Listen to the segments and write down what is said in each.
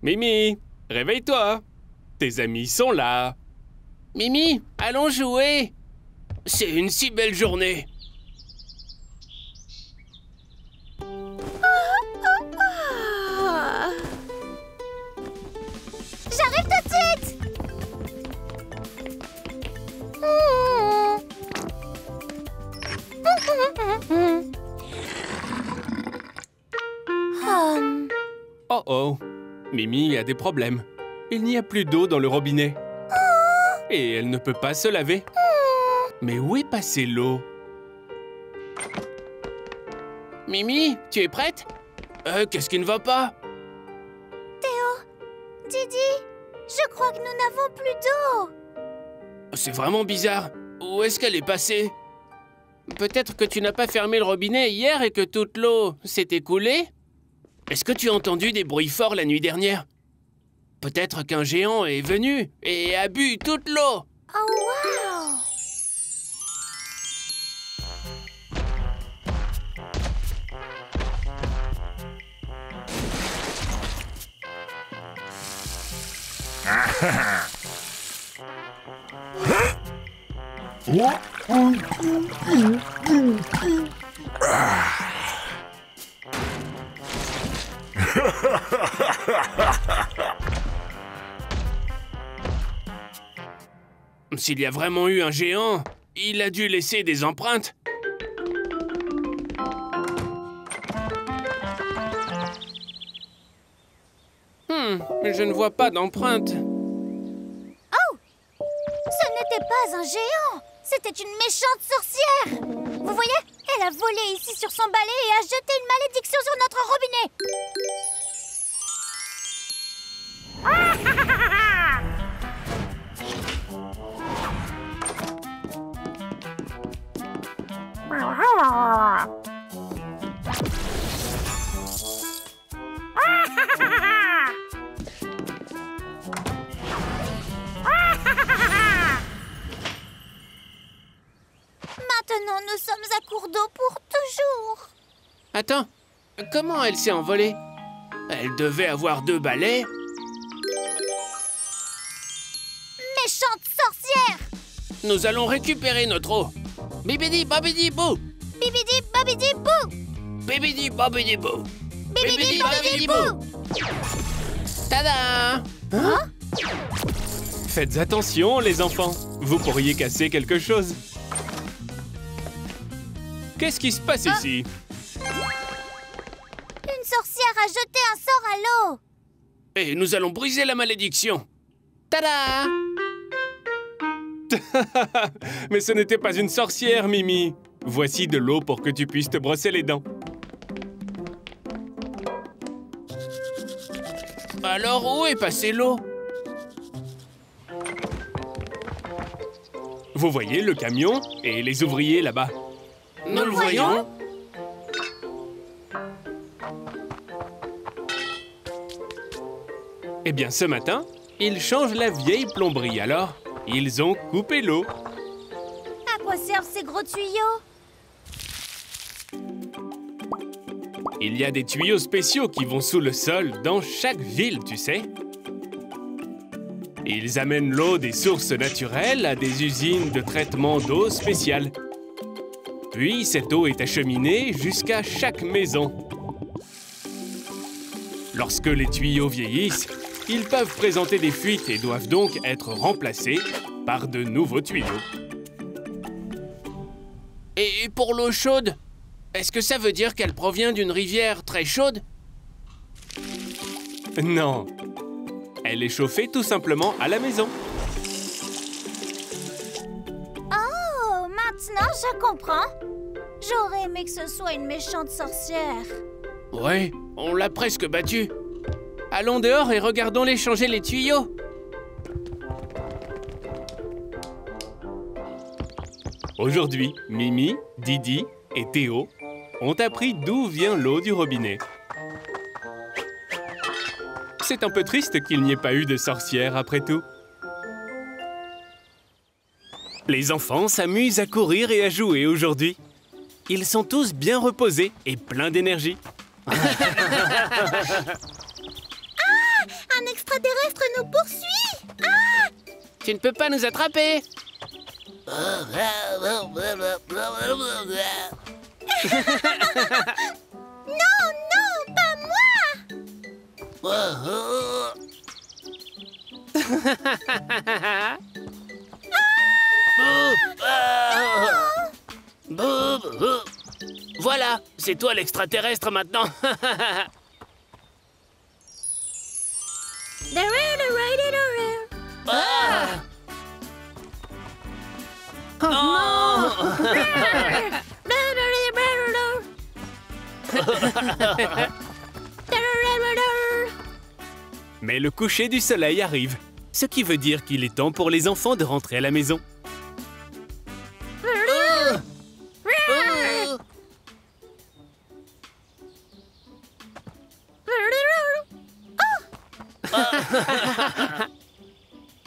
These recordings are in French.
Mimi, réveille-toi. Tes amis sont là. Mimi, allons jouer. C'est une si belle journée. J'arrive tout de suite. Oh oh, Mimi a des problèmes. Il n'y a plus d'eau dans le robinet. Et elle ne peut pas se laver. Mais où est passée l'eau? Mimi, tu es prête? Qu'est-ce qui ne va pas? Didi, je crois que nous n'avons plus d'eau. C'est vraiment bizarre. Où est-ce qu'elle est passée? Peut-être que tu n'as pas fermé le robinet hier et que toute l'eau s'est écoulée? Est-ce que tu as entendu des bruits forts la nuit dernière? Peut-être qu'un géant est venu et a bu toute l'eau. Oh, wow! S'il y a vraiment eu un géant, il a dû laisser des empreintes. Je ne vois pas d'empreintes. Oh! Ce n'était pas un géant! C'était une méchante sorcière! Vous voyez? Elle a volé ici sur son balai et a jeté une malédiction sur notre robinet! Maintenant, nous sommes à court d'eau pour toujours. Attends, comment elle s'est envolée? Elle devait avoir 2 balais. Méchante sorcière! Nous allons récupérer notre eau. Bibidi babidi bou. Bibidi babidi bou! Bibidi babidi bou. Bibidi babidi bou! Tada! Hein? Faites attention, les enfants. Vous pourriez casser quelque chose. Qu'est-ce qui se passe ici? Une sorcière a jeté un sort à l'eau. Et nous allons briser la malédiction. Tada! Mais ce n'était pas une sorcière, Mimi. Voici de l'eau pour que tu puisses te brosser les dents. Alors, où est passée l'eau? Vous voyez le camion et les ouvriers là-bas? Nous le voyons. Eh bien, ce matin, ils changent la vieille plomberie, alors ils ont coupé l'eau. À quoi servent ces gros tuyaux? Il y a des tuyaux spéciaux qui vont sous le sol dans chaque ville, tu sais. Ils amènent l'eau des sources naturelles à des usines de traitement d'eau spéciales. Puis, cette eau est acheminée jusqu'à chaque maison. Lorsque les tuyaux vieillissent, ils peuvent présenter des fuites et doivent donc être remplacés par de nouveaux tuyaux. Et pour l'eau chaude, est-ce que ça veut dire qu'elle provient d'une rivière très chaude? Non. Elle est chauffée tout simplement à la maison. Oh, maintenant je comprends. J'aurais aimé que ce soit une méchante sorcière. Ouais, on l'a presque battue. Allons dehors et regardons-les changer les tuyaux. Aujourd'hui, Mimi, Didi et Théo ont appris d'où vient l'eau du robinet. C'est un peu triste qu'il n'y ait pas eu de sorcière après tout. Les enfants s'amusent à courir et à jouer aujourd'hui. Ils sont tous bien reposés et pleins d'énergie. Un extraterrestre nous poursuit! Ah! Tu ne peux pas nous attraper. Non, non, pas moi! Voilà, c'est toi l'extraterrestre maintenant. Ah! Non! Mais le coucher du soleil arrive, ce qui veut dire qu'il est temps pour les enfants de rentrer à la maison.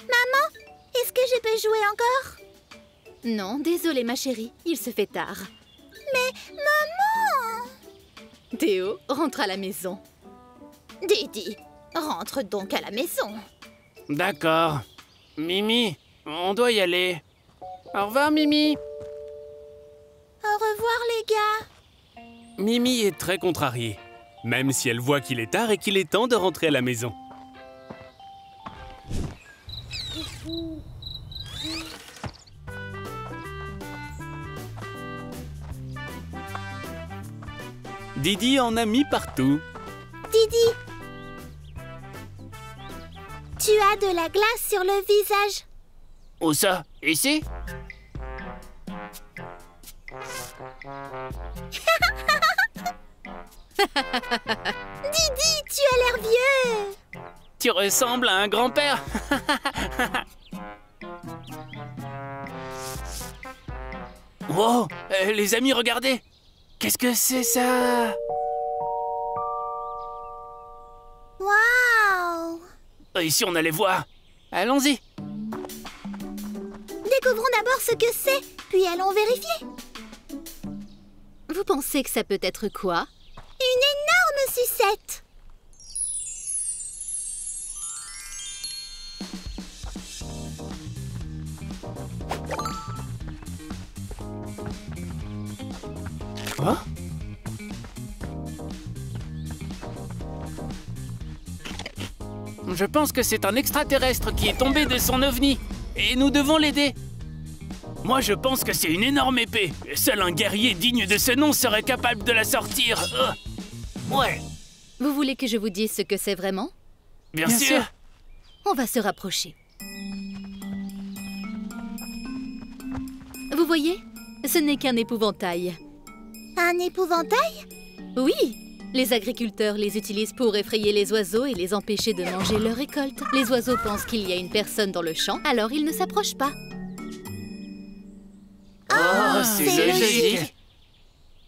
Maman, est-ce que je peux jouer encore? Non, désolée ma chérie, il se fait tard. Mais maman! Théo, rentre à la maison. Didi, rentre donc à la maison. D'accord. Mimi, on doit y aller. Au revoir, Mimi. Au revoir les gars. Mimi est très contrariée, même si elle voit qu'il est tard et qu'il est temps de rentrer à la maison. Didi en a mis partout. Didi, tu as de la glace sur le visage. Où ça? Ici? Didi, tu as l'air vieux. Tu ressembles à un grand-père. Wow, les amis, regardez. Qu'est-ce que c'est ça? Waouh! Ici, on allait voir. Allons-y. Découvrons d'abord ce que c'est, puis allons vérifier. Vous pensez que ça peut être quoi? Une énorme sucette. Oh? Je pense que c'est un extraterrestre qui est tombé de son ovni. Et nous devons l'aider. Moi, je pense que c'est une énorme épée. Seul un guerrier digne de ce nom serait capable de la sortir. Ouais. Vous voulez que je vous dise ce que c'est vraiment? Bien sûr. On va se rapprocher. Vous voyez? Ce n'est qu'un épouvantail. Un épouvantail? Oui! Les agriculteurs les utilisent pour effrayer les oiseaux et les empêcher de manger leur récolte. Les oiseaux pensent qu'il y a une personne dans le champ, alors ils ne s'approchent pas. Oh, c'est logique.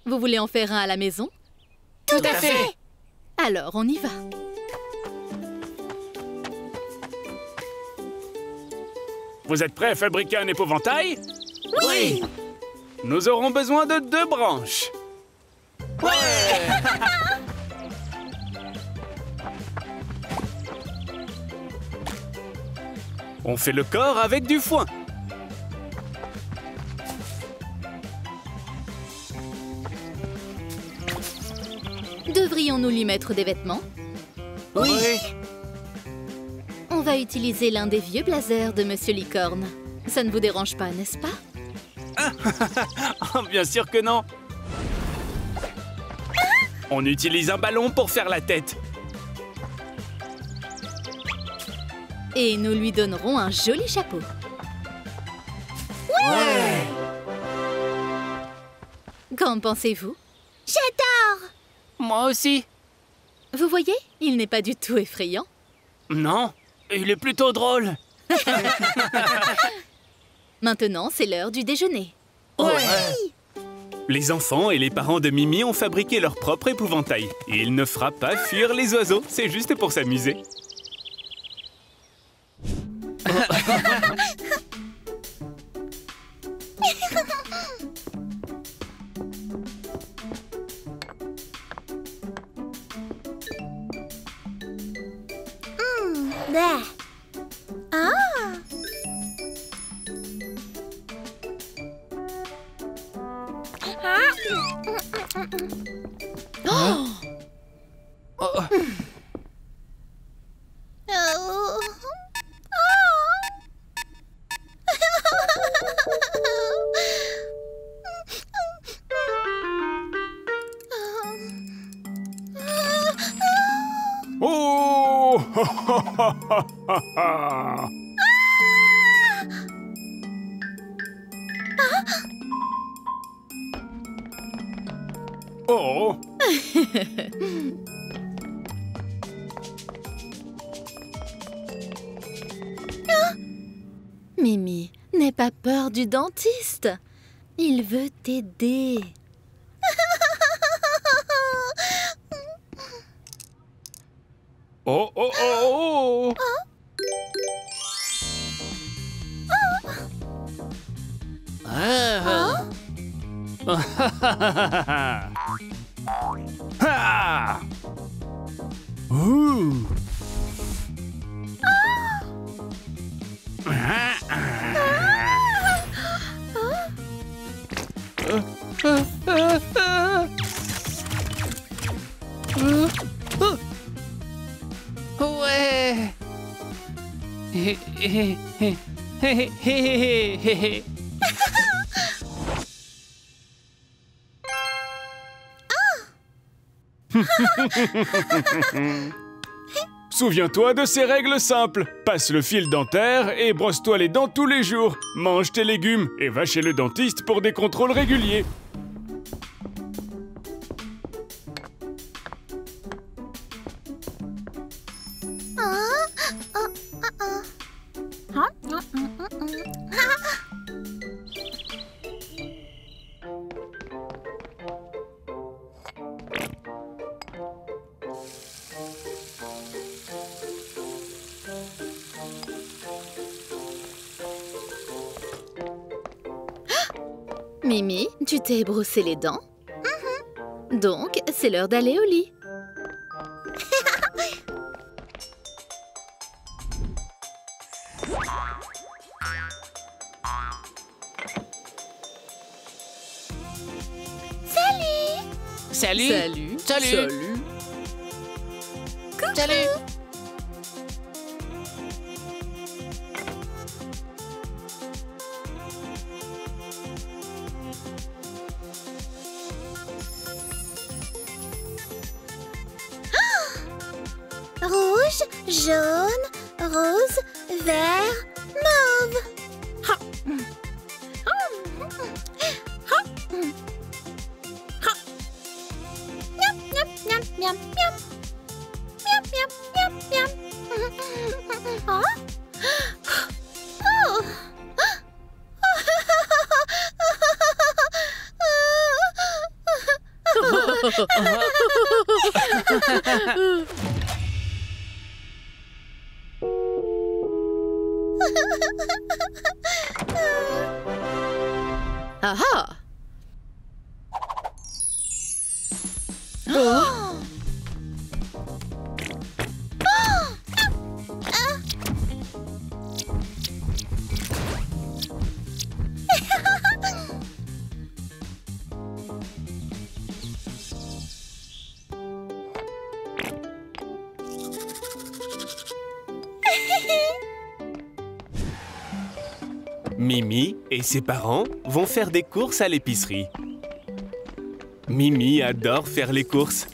Vous voulez en faire un à la maison? Tout à fait. Alors, on y va. Vous êtes prêts à fabriquer un épouvantail? Oui. Nous aurons besoin de 2 branches. Ouais. On fait le corps avec du foin. Devrions-nous lui mettre des vêtements? Oui. On va utiliser l'un des vieux blazers de Monsieur Licorne. Ça ne vous dérange pas, n'est-ce pas? Oh, bien sûr que non. On utilise un ballon pour faire la tête. Et nous lui donnerons un joli chapeau. Ouais. Qu'en pensez-vous? J'adore! Moi aussi. Vous voyez, il n'est pas du tout effrayant. Non, il est plutôt drôle. Maintenant, c'est l'heure du déjeuner. Les enfants et les parents de Mimi ont fabriqué leur propre épouvantail. Et il ne fera pas fuir les oiseaux, c'est juste pour s'amuser. Bleh. Ah. Oh! Oh, Oh. Oh! Oh! Mimi, n'aie pas peur du dentiste. Il veut t'aider. Oh, oh, oh, oh! ah. Ah! Ouh! Ouais. Hé, hé, hé, hé, hé, hé, hé. Souviens-toi de ces règles simples. Passe le fil dentaire et brosse-toi les dents tous les jours. Mange tes légumes et va chez le dentiste pour des contrôles réguliers. Mimi, tu t'es brossé les dents? Donc, c'est l'heure d'aller au lit. Salut. Salut. Salut. Salut. Rouge, jaune, rose, vert, mauve. Miam, miam, miam, miam, miam. Miam, miam, miam, miam. Hein? Oh. Ah ah! Oh. Mimi et ses parents vont faire des courses à l'épicerie. Mimi adore faire les courses.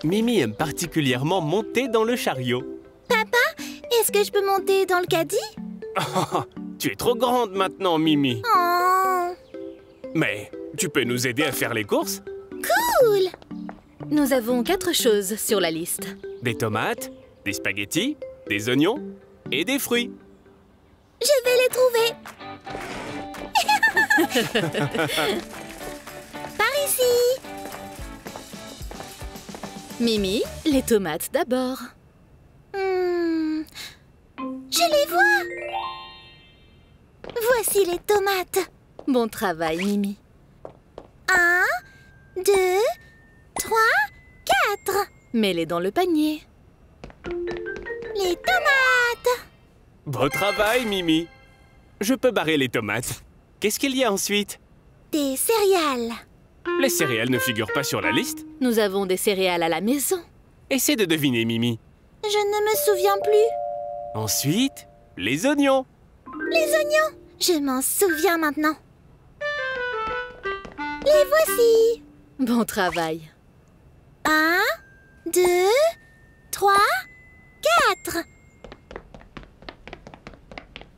Mimi aime particulièrement monter dans le chariot. Est-ce que je peux monter dans le caddie? Oh, tu es trop grande maintenant, Mimi. Oh, Mais tu peux nous aider à faire les courses? cool! Nous avons 4 choses sur la liste. Des tomates, des spaghettis, des oignons et des fruits. Je vais les trouver. Par ici. Mimi, les tomates d'abord. Je les vois. Voici les tomates. Bon travail, Mimi. 1, 2, 3, 4. Mets-les dans le panier. Les tomates. Beau travail, Mimi. Je peux barrer les tomates. Qu'est-ce qu'il y a ensuite? Des céréales. Les céréales ne figurent pas sur la liste. Nous avons des céréales à la maison. Essaie de deviner, Mimi. Je ne me souviens plus. Ensuite, les oignons. Les oignons. Je m'en souviens maintenant. Les voici. Bon travail. 1, 2, 3, 4.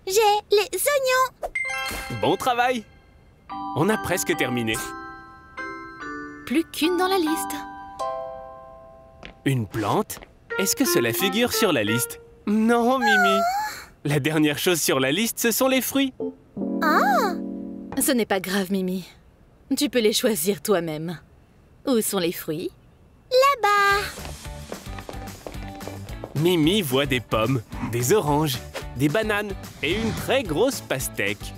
J'ai les oignons. Bon travail. On a presque terminé. Plus qu'une dans la liste. Une plante? Est-ce que cela figure sur la liste? Non, Mimi. La dernière chose sur la liste, ce sont les fruits. Ce n'est pas grave, Mimi. Tu peux les choisir toi-même. Où sont les fruits? Là-bas. Mimi voit des pommes, des oranges, des bananes et une très grosse pastèque.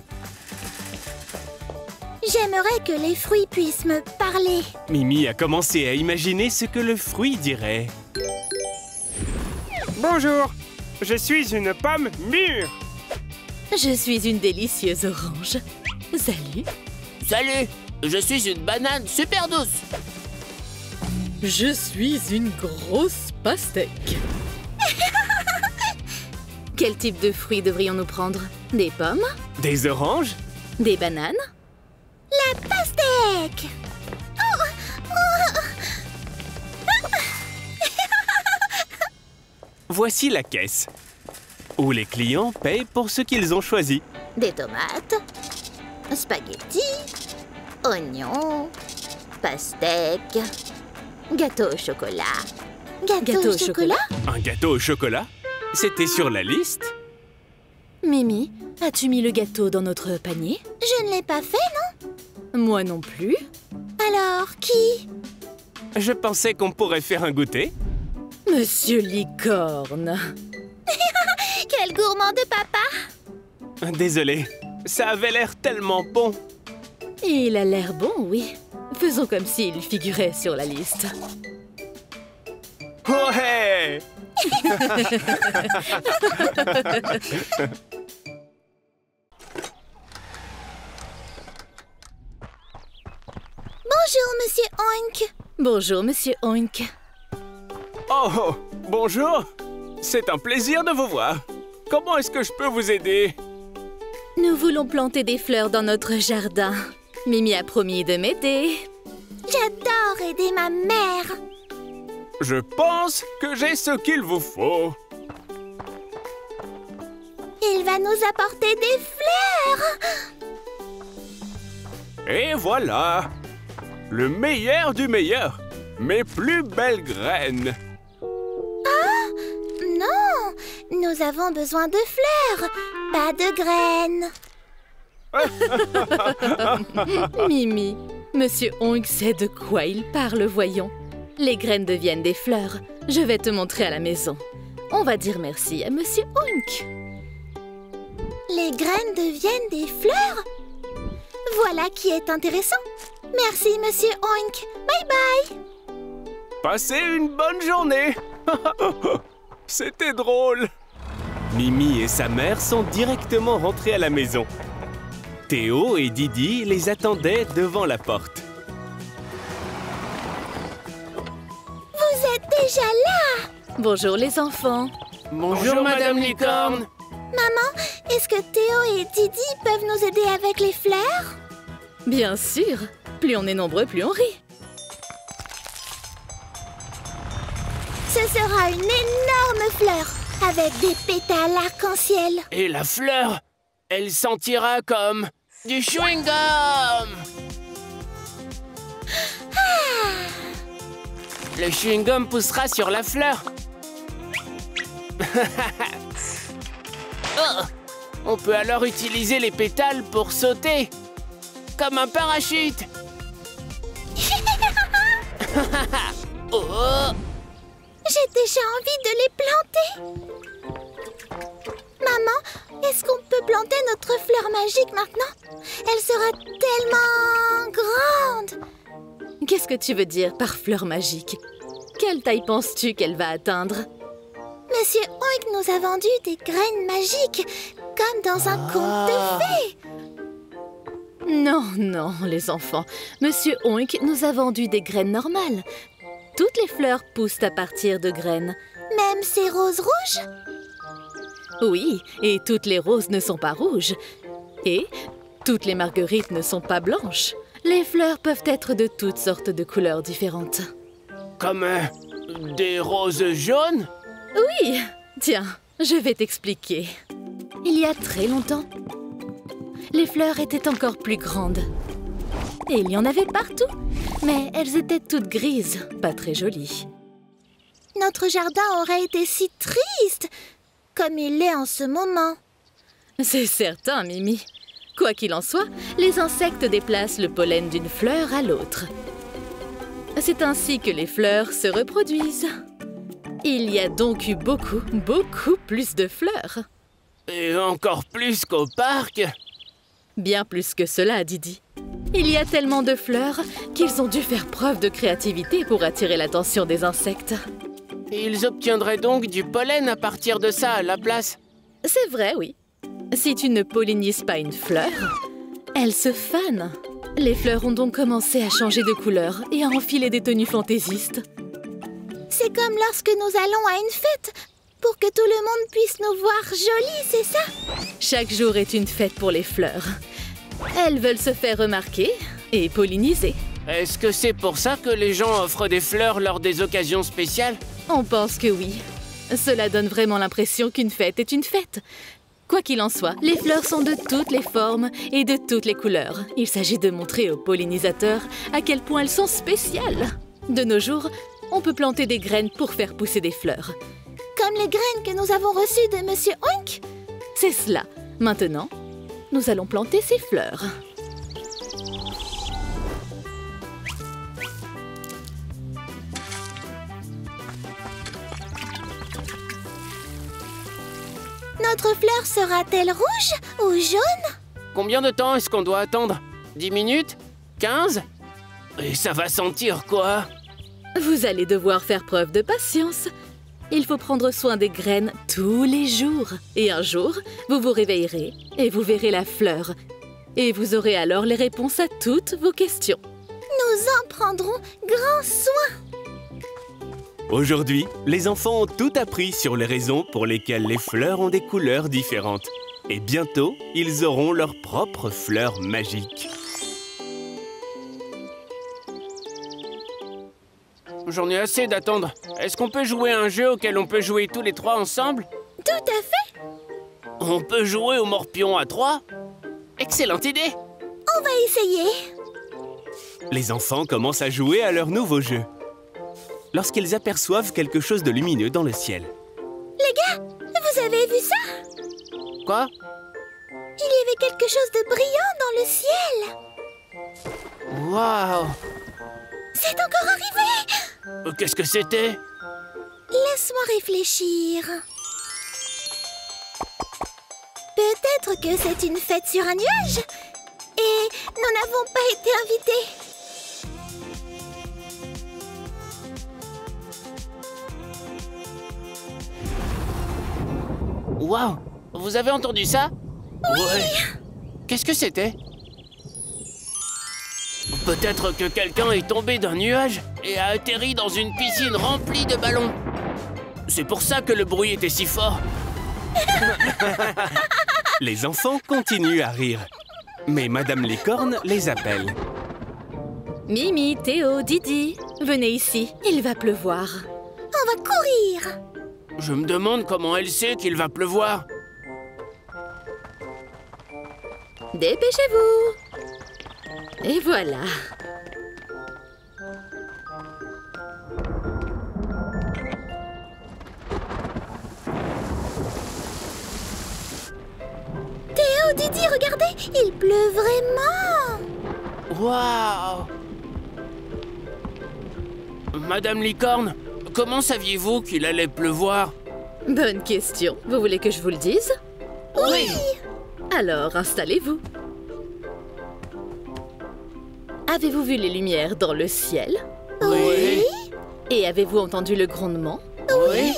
J'aimerais que les fruits puissent me parler. Mimi a commencé à imaginer ce que le fruit dirait. Bonjour, je suis une pomme mûre. Je suis une délicieuse orange. Salut. Salut, je suis une banane super douce. Je suis une grosse pastèque. Quel type de fruits devrions-nous prendre? Des pommes? Des oranges? Des bananes? La pastèque. Voici la caisse, où les clients payent pour ce qu'ils ont choisi. Des tomates, spaghettis, oignons, pastèques, gâteau au chocolat. Gâteau au chocolat? Un gâteau au chocolat? C'était sur la liste? Mimi, as-tu mis le gâteau dans notre panier? Je ne l'ai pas fait, non? Moi non plus. Alors, qui? Je pensais qu'on pourrait faire un goûter. Monsieur Licorne. Quel gourmand de papa! Désolé, ça avait l'air tellement bon. Il a l'air bon, oui. Faisons comme s'il figurait sur la liste. Ouais! Bonjour, Monsieur Oink. Bonjour, Monsieur Oink. Oh, bonjour! C'est un plaisir de vous voir. Comment est-ce que je peux vous aider? Nous voulons planter des fleurs dans notre jardin. Mimi a promis de m'aider. J'adore aider ma mère. Je pense que j'ai ce qu'il vous faut. Il va nous apporter des fleurs. Et voilà! Le meilleur du meilleur! Mes plus belles graines! Non, nous avons besoin de fleurs, pas de graines. Mimi, Monsieur Oink sait de quoi il parle, voyons. Les graines deviennent des fleurs. Je vais te montrer à la maison. On va dire merci à Monsieur Oink. Les graines deviennent des fleurs? Voilà qui est intéressant. Merci, Monsieur Oink. Bye bye. Passez une bonne journée! C'était drôle! Mimi et sa mère sont directement rentrés à la maison. Théo et Didi les attendaient devant la porte. Vous êtes déjà là? Bonjour les enfants. Bonjour, Madame Licorne! Maman, est-ce que Théo et Didi peuvent nous aider avec les fleurs? Bien sûr. Plus on est nombreux, plus on rit. Ce sera une énorme fleur avec des pétales arc-en-ciel. Et la fleur, elle sentira comme du chewing-gum! Le chewing-gum poussera sur la fleur. Oh, on peut alors utiliser les pétales pour sauter, comme un parachute. Oh. J'ai déjà envie de les planter. Maman, est-ce qu'on peut planter notre fleur magique maintenant? Elle sera tellement grande. Qu'est-ce que tu veux dire par fleur magique? Quelle taille penses-tu qu'elle va atteindre? Monsieur Oink nous a vendu des graines magiques, comme dans un conte de fées. Non, non, les enfants. Monsieur Oink nous a vendu des graines normales. Toutes les fleurs poussent à partir de graines. Même ces roses rouges? Oui, et toutes les roses ne sont pas rouges. Et toutes les marguerites ne sont pas blanches. Les fleurs peuvent être de toutes sortes de couleurs différentes. Comme des roses jaunes? Oui, tiens, je vais t'expliquer. Il y a très longtemps, les fleurs étaient encore plus grandes. Et il y en avait partout, mais elles étaient toutes grises, pas très jolies. Notre jardin aurait été si triste, comme il l'est en ce moment. C'est certain, Mimi. Quoi qu'il en soit, les insectes déplacent le pollen d'une fleur à l'autre. C'est ainsi que les fleurs se reproduisent. Il y a donc eu beaucoup plus de fleurs. Et encore plus qu'au parc? Bien plus que cela, Didi. Il y a tellement de fleurs qu'ils ont dû faire preuve de créativité pour attirer l'attention des insectes. Et ils obtiendraient donc du pollen à partir de ça à la place? C'est vrai, oui. Si tu ne pollinises pas une fleur, elle se fane. Les fleurs ont donc commencé à changer de couleur et à enfiler des tenues fantaisistes. C'est comme lorsque nous allons à une fête, pour que tout le monde puisse nous voir jolies, c'est ça? Chaque jour est une fête pour les fleurs. Elles veulent se faire remarquer et polliniser. Est-ce que c'est pour ça que les gens offrent des fleurs lors des occasions spéciales? On pense que oui. Cela donne vraiment l'impression qu'une fête est une fête. Quoi qu'il en soit, les fleurs sont de toutes les formes et de toutes les couleurs. Il s'agit de montrer aux pollinisateurs à quel point elles sont spéciales. De nos jours, on peut planter des graines pour faire pousser des fleurs. Comme les graines que nous avons reçues de Monsieur Oink? C'est cela. Maintenant, nous allons planter ces fleurs. Notre fleur sera-t-elle rouge ou jaune? Combien de temps est-ce qu'on doit attendre? 10 minutes? 15? Et ça va sentir quoi? Vous allez devoir faire preuve de patience. Il faut prendre soin des graines tous les jours. Et un jour, vous vous réveillerez et vous verrez la fleur. Et vous aurez alors les réponses à toutes vos questions. Nous en prendrons grand soin. Aujourd'hui, les enfants ont tout appris sur les raisons pour lesquelles les fleurs ont des couleurs différentes. Et bientôt, ils auront leurs propres fleurs magiques. J'en ai assez d'attendre. Est-ce qu'on peut jouer à un jeu auquel on peut jouer tous les trois ensemble? Tout à fait. On peut jouer au morpion à 3? Excellente idée! On va essayer. Les enfants commencent à jouer à leur nouveau jeu. Lorsqu'ils aperçoivent quelque chose de lumineux dans le ciel. Les gars, vous avez vu ça? Quoi? Il y avait quelque chose de brillant dans le ciel. Waouh! C'est encore arrivé! Qu'est-ce que c'était? Laisse-moi réfléchir. Peut-être que c'est une fête sur un nuage et nous n'avons pas été invités. Waouh! Vous avez entendu ça? Oui! Ouais. Qu'est-ce que c'était? Peut-être que quelqu'un est tombé d'un nuage et a atterri dans une piscine remplie de ballons. C'est pour ça que le bruit était si fort. Les enfants continuent à rire. Mais Madame Licorne les appelle. Mimi, Théo, Didi, venez ici. Il va pleuvoir. On va courir. Je me demande comment elle sait qu'il va pleuvoir. Dépêchez-vous. Et voilà. Théo, Didi, regardez, il pleut vraiment. Waouh! Madame Licorne, comment saviez-vous qu'il allait pleuvoir? Bonne question. Vous voulez que je vous le dise? Oui. Alors, installez-vous. Avez-vous vu les lumières dans le ciel? Oui. Et avez-vous entendu le grondement? Oui.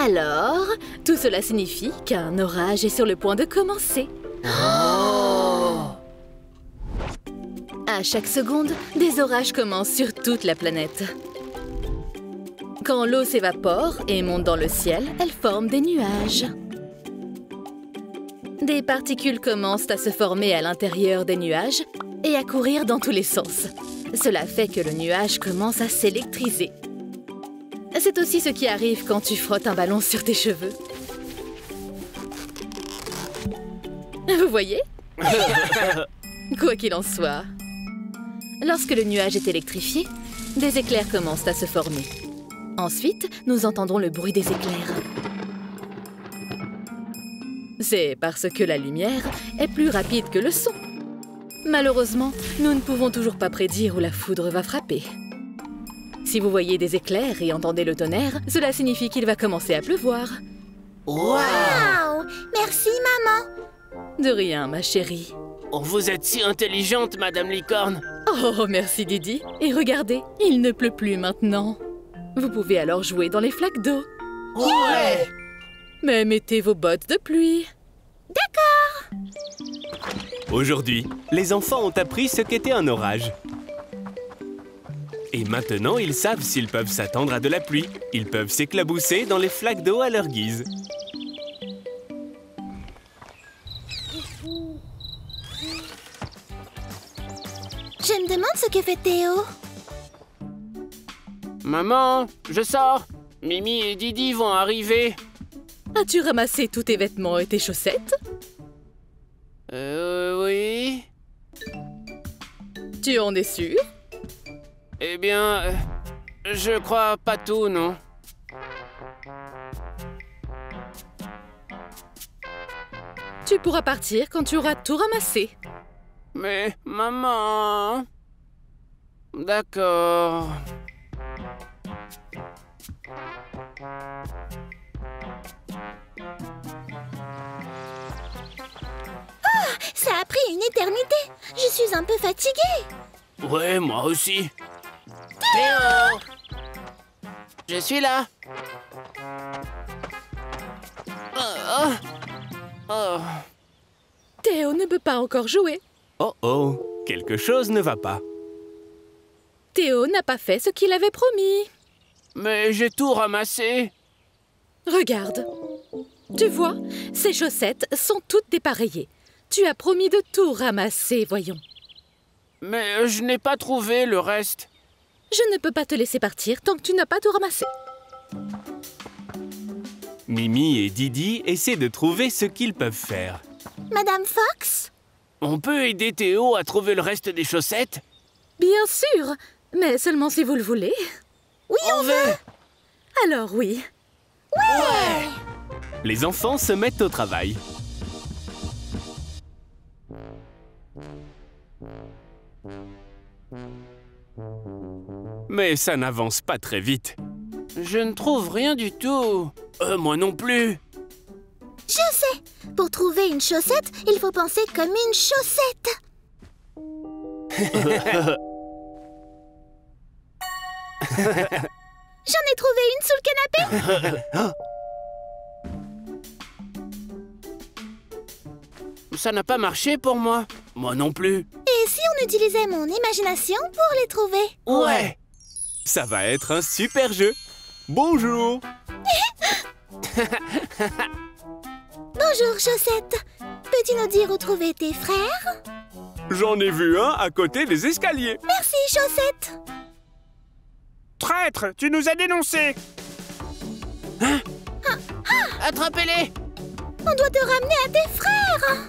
Alors, tout cela signifie qu'un orage est sur le point de commencer. Oh! À chaque seconde, des orages commencent sur toute la planète. Quand l'eau s'évapore et monte dans le ciel, elle forme des nuages. Des particules commencent à se former à l'intérieur des nuages et à courir dans tous les sens. Cela fait que le nuage commence à s'électriser. C'est aussi ce qui arrive quand tu frottes un ballon sur tes cheveux. Vous voyez? Quoi qu'il en soit, lorsque le nuage est électrifié, des éclairs commencent à se former. Ensuite, nous entendons le bruit des éclairs. C'est parce que la lumière est plus rapide que le son. Malheureusement, nous ne pouvons toujours pas prédire où la foudre va frapper. Si vous voyez des éclairs et entendez le tonnerre, cela signifie qu'il va commencer à pleuvoir. Waouh! Merci, maman! De rien, ma chérie. Oh, vous êtes si intelligente, Madame Licorne. Oh, merci Didi. Et regardez, il ne pleut plus maintenant. Vous pouvez alors jouer dans les flaques d'eau. Ouais! Mais mettez vos bottes de pluie. D'accord! Aujourd'hui, les enfants ont appris ce qu'était un orage. Et maintenant, ils savent s'ils peuvent s'attendre à de la pluie. Ils peuvent s'éclabousser dans les flaques d'eau à leur guise. Je me demande ce que fait Théo. Maman, je sors. Mimi et Didi vont arriver. As-tu ramassé tous tes vêtements et tes chaussettes? Oui. Tu en es sûr? Eh bien, je crois pas tout, non. Tu pourras partir quand tu auras tout ramassé. Mais, maman... D'accord. Ça a pris une éternité. Je suis un peu fatiguée. Ouais, moi aussi. Théo! Je suis là. Oh. Théo ne peut pas encore jouer. Oh oh, quelque chose ne va pas. Théo n'a pas fait ce qu'il avait promis. Mais j'ai tout ramassé. Regarde. Tu vois, ces chaussettes sont toutes dépareillées. Tu as promis de tout ramasser, voyons. Mais je n'ai pas trouvé le reste. Je ne peux pas te laisser partir tant que tu n'as pas tout ramassé. Mimi et Didi essaient de trouver ce qu'ils peuvent faire. Madame Fox? On peut aider Théo à trouver le reste des chaussettes? Bien sûr, mais seulement si vous le voulez. Oui, on veut. Alors oui. Ouais! Les enfants se mettent au travail. Mais ça n'avance pas très vite. Je ne trouve rien du tout. Moi non plus. Je sais. Pour trouver une chaussette, il faut penser comme une chaussette. J'en ai trouvé une sous le canapé. Ça n'a pas marché pour moi. Moi non plus. Et si on utilisait mon imagination pour les trouver? Ouais. Ça va être un super jeu. Bonjour. Bonjour, chaussette. Peux-tu nous dire où trouver tes frères? J'en ai vu un à côté des escaliers. Merci, chaussette. Traître, tu nous as dénoncés. Attrapez-les. On doit te ramener à tes frères.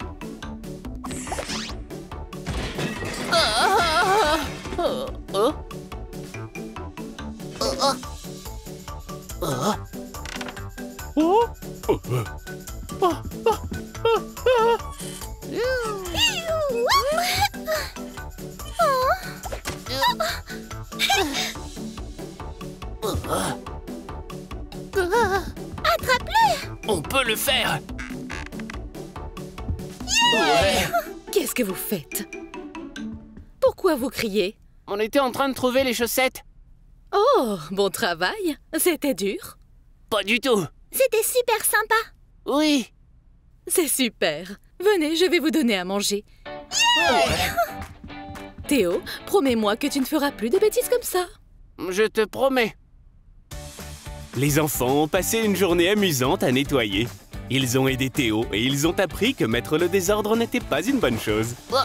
Attrape-le. On peut le faire. Ouais. Qu'est-ce que vous faites? Pourquoi vous criez? On était en train de trouver les chaussettes. Oh, bon travail. C'était dur. Pas du tout. C'était super sympa. Oui. C'est super. Venez, je vais vous donner à manger. Théo, promets-moi que tu ne feras plus de bêtises comme ça. Je te promets. Les enfants ont passé une journée amusante à nettoyer. Ils ont aidé Théo et ils ont appris que mettre le désordre n'était pas une bonne chose. Oh,